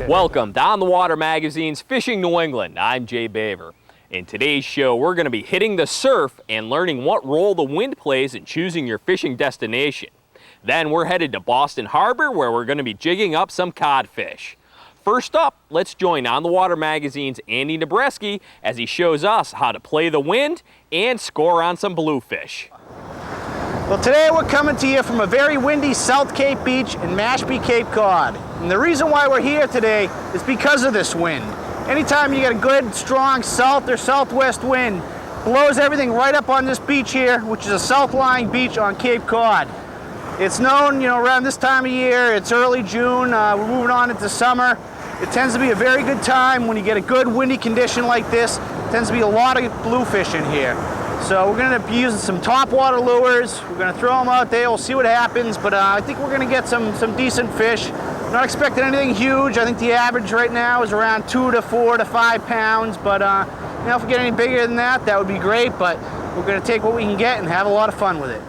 Welcome to On the Water Magazine's Fishing New England. I'm Jay Baver. In today's show, we're going to be hitting the surf and learning what role the wind plays in choosing your fishing destination. Then we're headed to Boston Harbor, where we're going to be jigging up some codfish. First up, let's join On the Water Magazine's Andy Nabreski as he shows us how to play the wind and score on some bluefish. Well, today we're coming to you from a very windy South Cape Beach in Mashpee, Cape Cod. And the reason why we're here today is because of this wind. Anytime you get a good, strong south or southwest wind, blows everything right up on this beach here, which is a south-lying beach on Cape Cod. It's known, around this time of year, it's early June, we're moving on into summer. It tends to be a very good time when you get a good windy condition like this. It tends to be a lot of bluefish in here. So we're going to be using some topwater lures. We're going to throw them out there. We'll see what happens, but I think we're going to get some decent fish. I'm not expecting anything huge. I think the average right now is around 2 to 4 to 5 pounds, but if we get any bigger than that, that would be great, but we're going to take what we can get and have a lot of fun with it.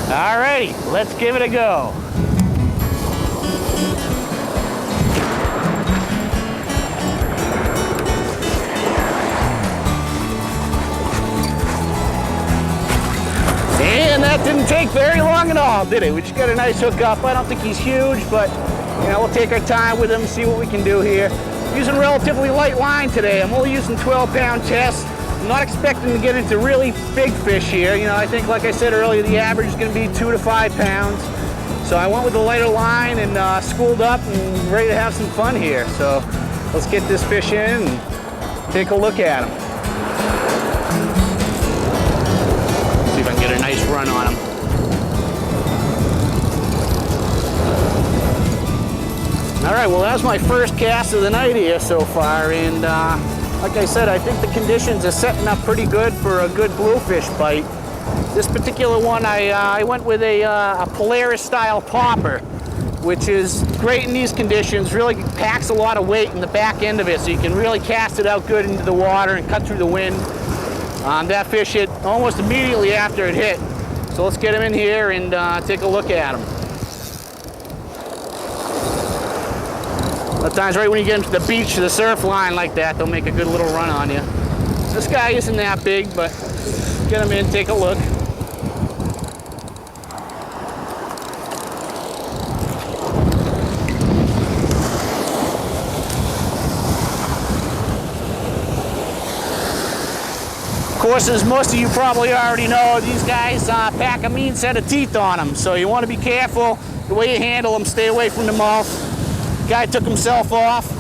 Alrighty, let's give it a go. And that didn't take very long at all, did it? We just got a nice hook up. I don't think he's huge, but we'll take our time with him, see what we can do here. I'm using relatively light line today. I'm only using 12-pound tests. I'm not expecting to get into really big fish here. I think, like I said earlier, the average is going to be 2 to 5 pounds. So I went with a lighter line and schooled up and ready to have some fun here. So let's get this fish in and take a look at him. See if I can get a nice run on him. All right, well, that was my first cast of the night here so far, and like I said, I think the conditions are setting up pretty good for a good bluefish bite. This particular one, I went with a Polaris style popper, which is great in these conditions. Really packs a lot of weight in the back end of it, so you can really cast it out good into the water and cut through the wind. That fish hit almost immediately after it hit. So let's get him in here and take a look at him. A lot of times right when you get into the beach, the surf line like that, they'll make a good little run on you. This guy isn't that big, but get him in, take a look. Of course, as most of you probably already know, these guys pack a mean set of teeth on them, so you want to be careful the way you handle them. Stay away from the mouth. Guy took himself off.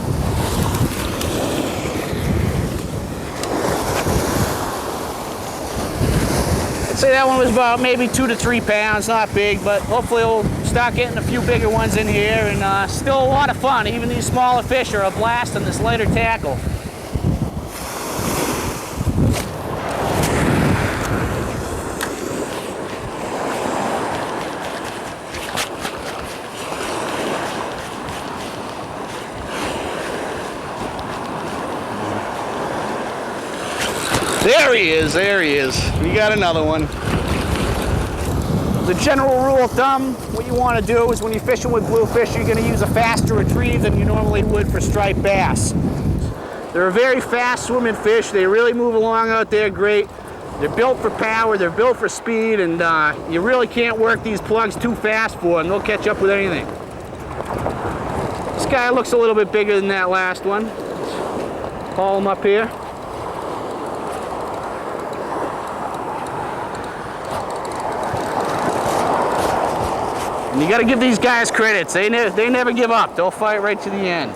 I'd say that one was about maybe 2 to 3 pounds, not big, but hopefully we'll start getting a few bigger ones in here, and still a lot of fun. Even these smaller fish are a blast on this lighter tackle. There he is. We got another one. The general rule of thumb, what you want to do is when you're fishing with bluefish, you're going to use a faster retrieve than you normally would for striped bass. They're a very fast swimming fish. They really move along out there great. They're built for power, they're built for speed, and you really can't work these plugs too fast for them. They'll catch up with anything. This guy looks a little bit bigger than that last one. Let's haul him up here. And you got to give these guys credits. They never give up. They'll fight right to the end.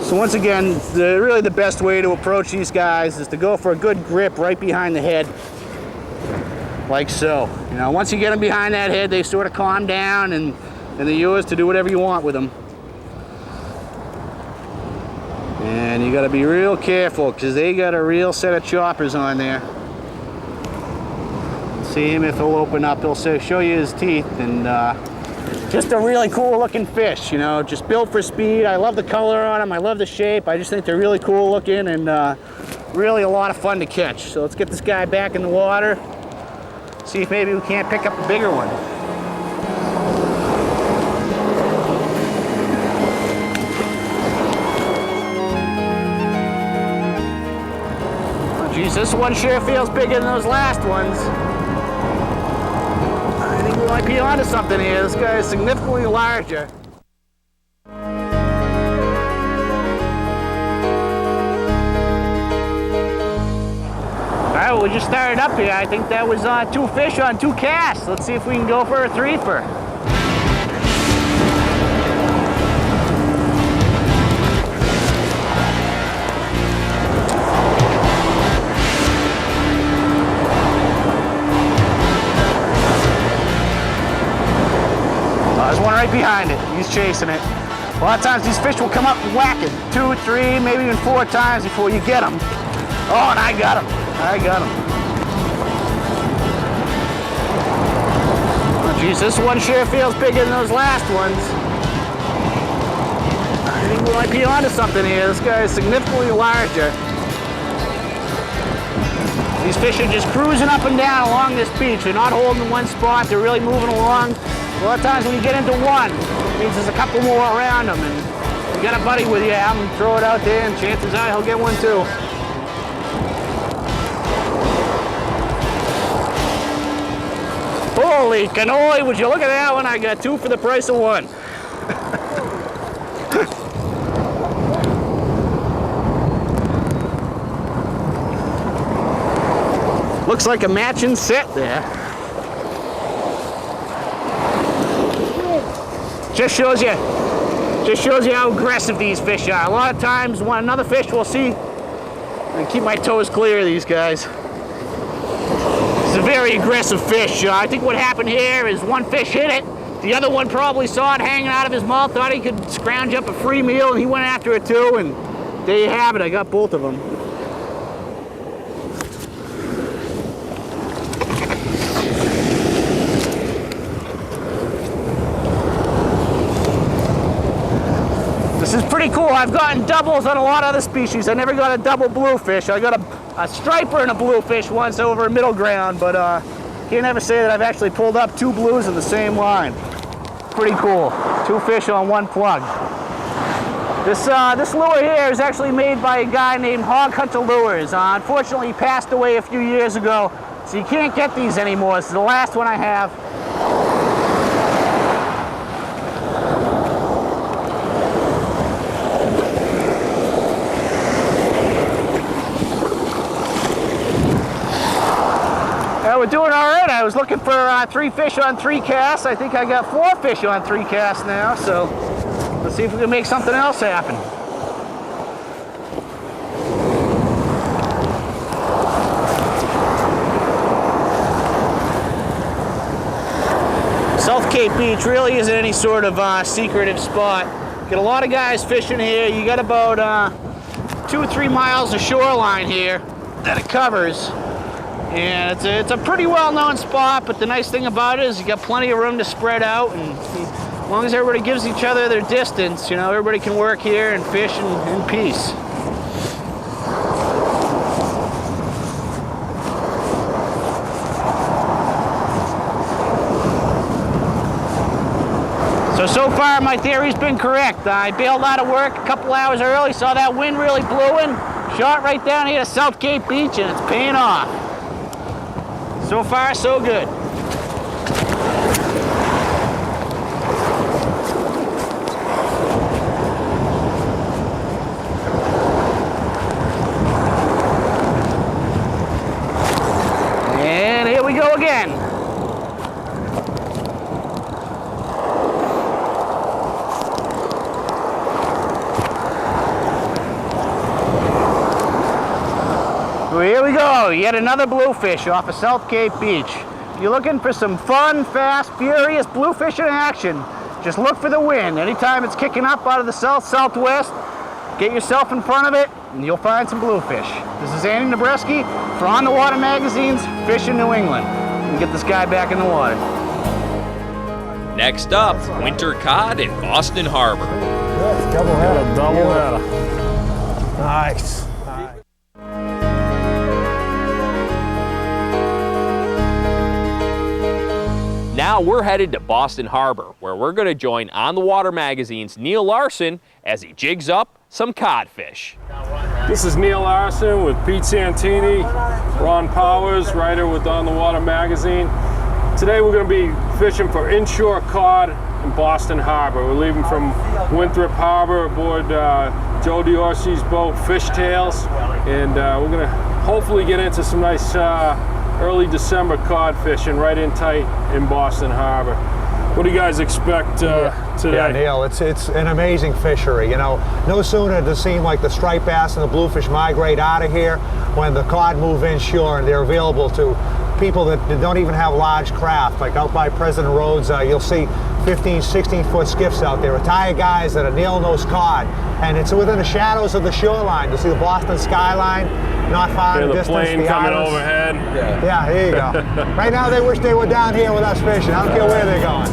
So once again, really the best way to approach these guys is to go for a good grip right behind the head, like so. Once you get them behind that head, they sort of calm down, and they're yours to do whatever you want with them. And you got to be real careful because they got a real set of choppers on there. See him if he'll open up, he'll show you his teeth, and just a really cool looking fish, just built for speed. I love the color on them, I love the shape. I just think they're really cool looking and really a lot of fun to catch. So let's get this guy back in the water, See if maybe we can't pick up a bigger one. Oh, geez, this one sure feels bigger than those last ones. I think we might be onto something here. This guy is significantly larger. All right, we just started up here. I think that was 2 fish on 2 casts. Let's see if we can go for a 3-fer. There's one right behind it. He's chasing it. A lot of times these fish will come up and whack it 2, 3, maybe even 4 times before you get them. Oh, and I got him. I got him. Oh, geez, this one sure feels bigger than those last ones. I think we might be onto something here. This guy is significantly larger. These fish are just cruising up and down along this beach. They're not holding in one spot. They're really moving along. A lot of times when you get into one, it means there's a couple more around them. And you got a buddy with you, have him throw it out there, and chances are he'll get one too. Holy cannoli, would you look at that one? I got 2 for the price of 1. Looks like a matching set there. Just shows you how aggressive these fish are. A lot of times when another fish will see, and keep my toes clear of these guys. It's a very aggressive fish. I think what happened here is one fish hit it. The other one probably saw it hanging out of his mouth, thought he could scrounge up a free meal, and he went after it too, and there you have it. I got both of them. This is pretty cool. I've gotten doubles on a lot of other species. I never got a double bluefish. I got a striper and a bluefish once over a middle ground, but can't ever say that I've actually pulled up 2 blues in the same line. Pretty cool. 2 fish on 1 plug. This lure here is actually made by a guy named Hog Hunter Lures. Unfortunately, he passed away a few years ago, so you can't get these anymore. This is the last one I have. We're doing all right. I was looking for 3 fish on 3 casts. I think I got 4 fish on 3 casts now, so let's see if we can make something else happen. South Cape Beach really isn't any sort of secretive spot. Get a lot of guys fishing here. You got about 2 or 3 miles of shoreline here that it covers. And it's a pretty well-known spot, but the nice thing about it is you got plenty of room to spread out, and as long as everybody gives each other their distance, you know, everybody can work here and fish in peace. So far my theory's been correct. I bailed out of work a couple hours early, saw that wind really blew in, shot right down here to South Cape Beach, and it's paying off. So far, so good. And here we go again. Well, here we go, yet another bluefish off of South Cape Beach. If you're looking for some fun, fast, furious bluefishing action, just look for the wind. Anytime it's kicking up out of the south-southwest, get yourself in front of it and you'll find some bluefish. This is Andy Nabreski for On the Water Magazine's Fish in New England. And get this guy back in the water. Next up, winter cod in Boston Harbor. Good, double header. Double header. Nice. Now we're headed to Boston Harbor, where we're going to join On the Water Magazine's Neil Larson as he jigs up some codfish. This is Neil Larson with Pete Santini, Ron Powers, writer with On the Water Magazine. Today we're going to be fishing for inshore cod in Boston Harbor. We're leaving from Winthrop Harbor aboard Joe Diorsi's boat, Fishtails, and we're going to hopefully get into some nice early December cod fishing right in tight in Boston Harbor. What do you guys expect today? Yeah, Neil, it's an amazing fishery. You know, no sooner does it seem like the striped bass and the bluefish migrate out of here when the cod move inshore and they're available to people that don't even have large craft. Like out by President Roads, you'll see 15, 16-foot skiffs out there, retired guys that are nailing those cod. And it's within the shadows of the shoreline. You'll see the Boston skyline not far in the distance. The plane coming overhead. Yeah, here you go. Right now they wish they were down here with us fishing. I don't care where they're going.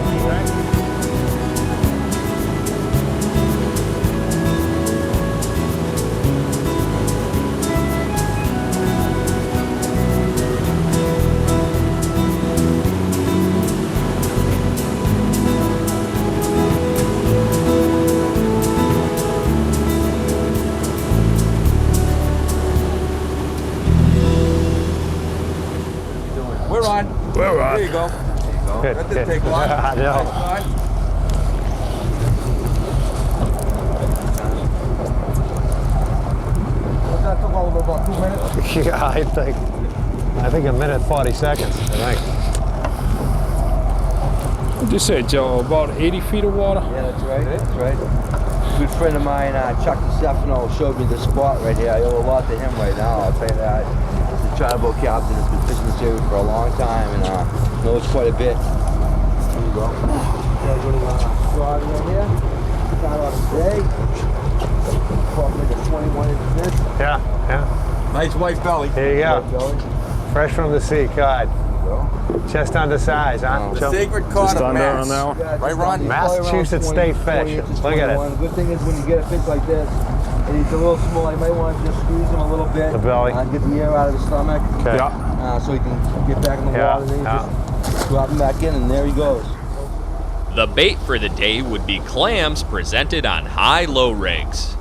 We're on. We're on. There you go. Good, That didn't good. take long. I know. That took all of about 2 minutes. Yeah, I think a minute 40 seconds, I think. What'd you say, Joe? About 80 feet of water? Yeah, that's right. That's right. A good friend of mine, Chuck DeStefano, showed me the spot right here. I owe a lot to him right now, I'll tell you that. He's a charter boat captain, has been fishing this area for a long time and knows quite a bit. There you go. Got a little rod right here. Caught on today. Caught like a 21-inch fish. Yeah. Nice white belly. Here you go. White belly. Fresh from the sea, cod. Just under size, huh? The Joe? sacred cod Just of under Mass. on that one? Yeah, right, Ron? Massachusetts State Fish. Look at it. The good thing is when you get a fish like this, and he's a little small, you might want to just squeeze him a little bit. The belly. Get the air out of his stomach. Okay. So he can get back in the water. And then you just drop him back in, and there he goes. The bait for the day would be clams presented on high-low rigs.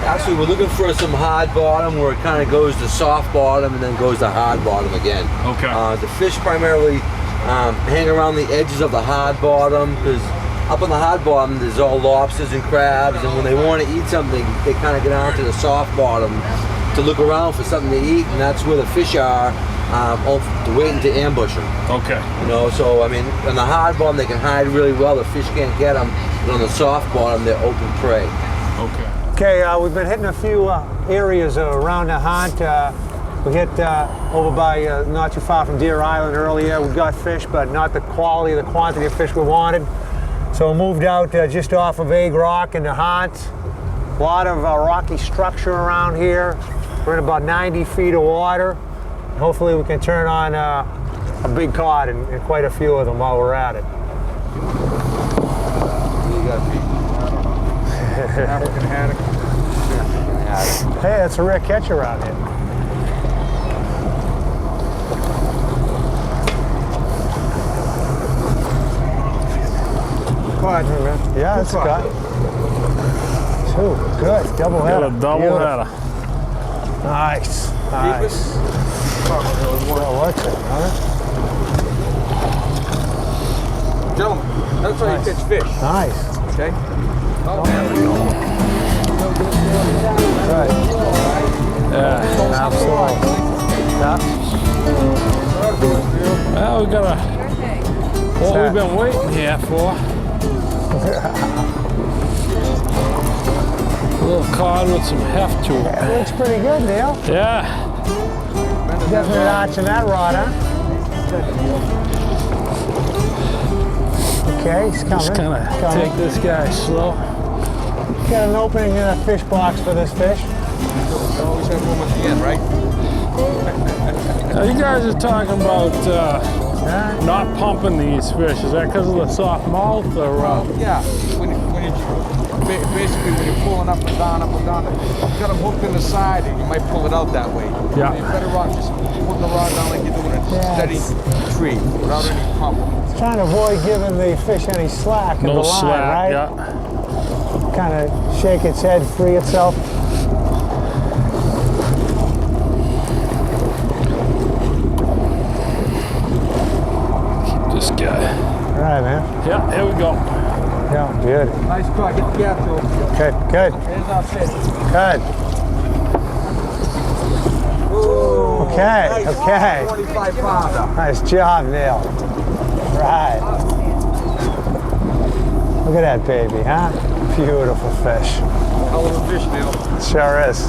Actually, we're looking for some hard bottom where it kind of goes to soft bottom and then goes to hard bottom again. Okay. The fish primarily hang around the edges of the hard bottom because up on the hard bottom there's all lobsters and crabs, and when they want to eat something, they kind of get down to the soft bottom to look around for something to eat, and that's where the fish are, waiting to ambush them. Okay. You know, so I mean, on the hard bottom they can hide really well. The fish can't get them, but on the soft bottom they're open prey. Okay. Okay, we've been hitting a few areas around the haunt. We hit over by not too far from Deer Island earlier. We got fish, but not the quality, the quantity of fish we wanted. So we moved out just off of Egg Rock in the haunt. A lot of rocky structure around here. We're in about 90 feet of water. Hopefully we can turn on a big cod and quite a few of them while we're at it. African haddock. Hey, that's a rare catch around here. Cod. Yeah, it's a cod. Two, good, double Got header. a double Beautiful. header. Nice, nice. Oh, what's it, huh? Gentlemen, that's how you catch fish. Nice. Okay. Right. Yeah. Absolutely. Yeah. Well, we got what we've been waiting here for. A little cod with some heft to it. It looks pretty good, Neil. Yeah. Definite arch in that rod, huh? Okay, he's coming. Just kind of take this guy slow. Got an opening in a fish box for this fish. Always have room at the end, right? Now, you guys are talking about not pumping these fish. Is that because of the soft mouth, or? Yeah. Basically, when you're pulling up and down, you got them hooked in the side, and you might pull it out that way. Yeah. You're better off just putting the rod down like you're doing a steady tree without any pump. Trying to avoid giving the fish any slack in the line, slack, right? yeah. Kind of shake its head, free itself. Keep this guy. All right, man. Yeah, here we go. Yeah, good. Nice try. Get the gap, Joe. Good, good, Here's our fish. good. Okay, Nice okay. 25 pounder. Nice job, Neil. Right. Look at that baby, huh? Beautiful fish. Hell of a fish, Neil. Sure is.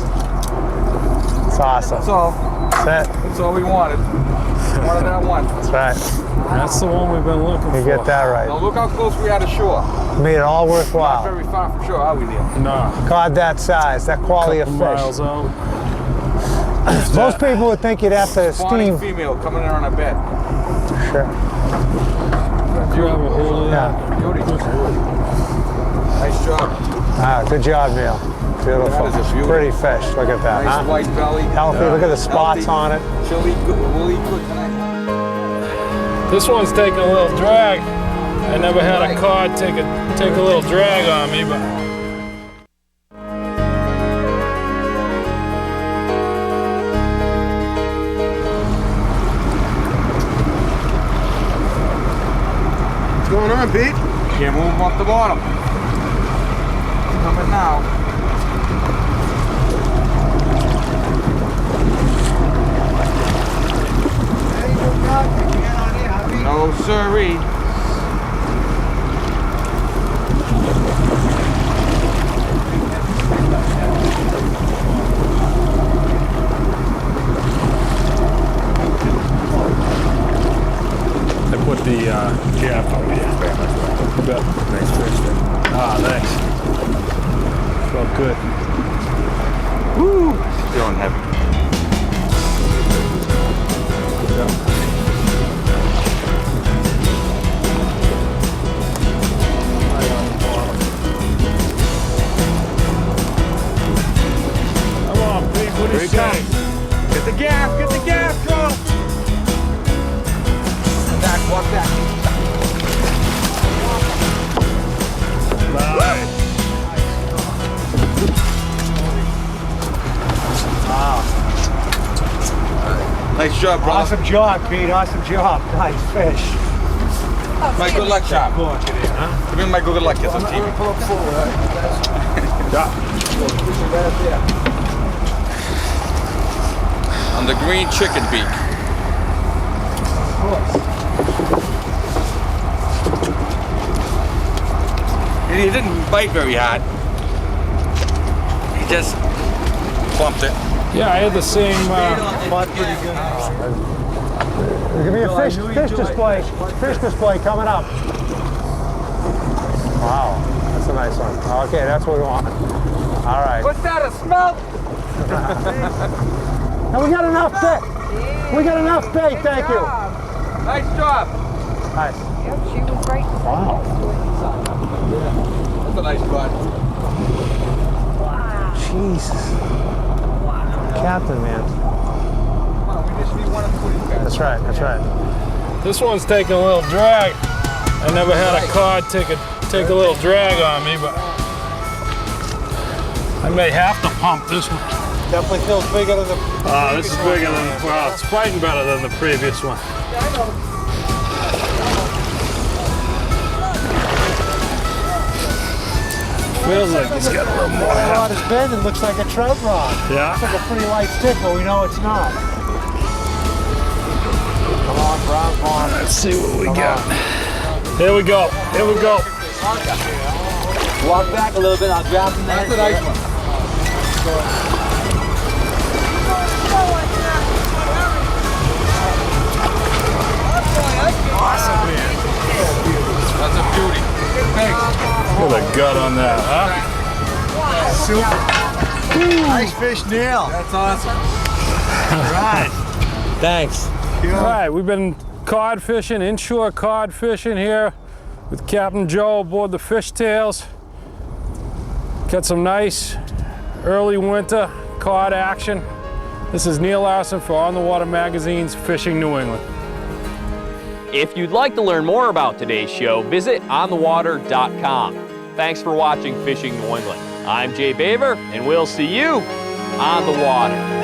It's awesome. That's all. That's it. That's all we wanted. Wanted that one. That's right. That's the one we've been looking for. You get that Now right. look how close we are to shore. Made it all Not worthwhile. very far from shore, are we, Neil? Nah. Caught that size, that quality of Miles fish. out. Most people would think you'd have to Spawning steam. female coming in on a bed. Sure. Grab a hold of that. Yeah. Beauty. Nice job. Ah, good job, Neil. Beautiful. That is a beauty. Pretty fish. Look at that, Nice huh? white belly. Healthy. Look at the spots Healthy. on it. She'll eat good. We'll eat good tonight. This one's taking a little drag. I never had a cod take a little drag on me, but What's going on, Pete? Can't move him off the bottom. Coming now. No siree. I put the gap on you. Nice fish there. Ah, thanks. Felt good. Woo! Feeling heavy. Come on, Pete, what do you say? Get the gap, Joe! Back, walk back. Nice. Nice job, brother. Awesome job, Pete. Awesome job. Nice fish. My good luck charm. Come in, my good luck. Get some TV. On the green chicken beak. And he didn't bite very hard. He just bumped it. Yeah, I had the same. There's gonna be a fish display. Fish display coming up. Wow, that's a nice one. Okay, that's what we want. All right. What's that, a smell? And we got enough bait. We got enough bait. Thank you. Nice job. Nice. Yep, she was right. Wow. That's a nice bud. Jesus. Captain, man. Come on, we just need one of the guys. That's right. That's right. This one's taking a little drag. I never had a cod take a little drag on me, but I may have to pump this one. Definitely feels bigger than the. This is bigger than, well, it's fighting better than the previous one. Feels like he's got a little more. The rod is bent and looks like a trout rod. Yeah. It's like a pretty light stick, but we know it's not. Come on, brown pond. Let's see what we got. Here we go. Here we go. Walk back a little bit, I'll grab from there. That's a nice one. Awesome, man. That's a beauty. Thanks. Look at the gut on that, huh? Nice fish, Neil. That's awesome. Right. Thanks. All right, we've been cod fishing, inshore cod fishing here with Captain Joe aboard the fishtails. Got some nice early winter cod action. This is Neil Larson for On the Water Magazine's Fishing New England. If you'd like to learn more about today's show, visit onthewater.com. Thanks for watching Fishing New England. I'm Jay Baver, and we'll see you on the water.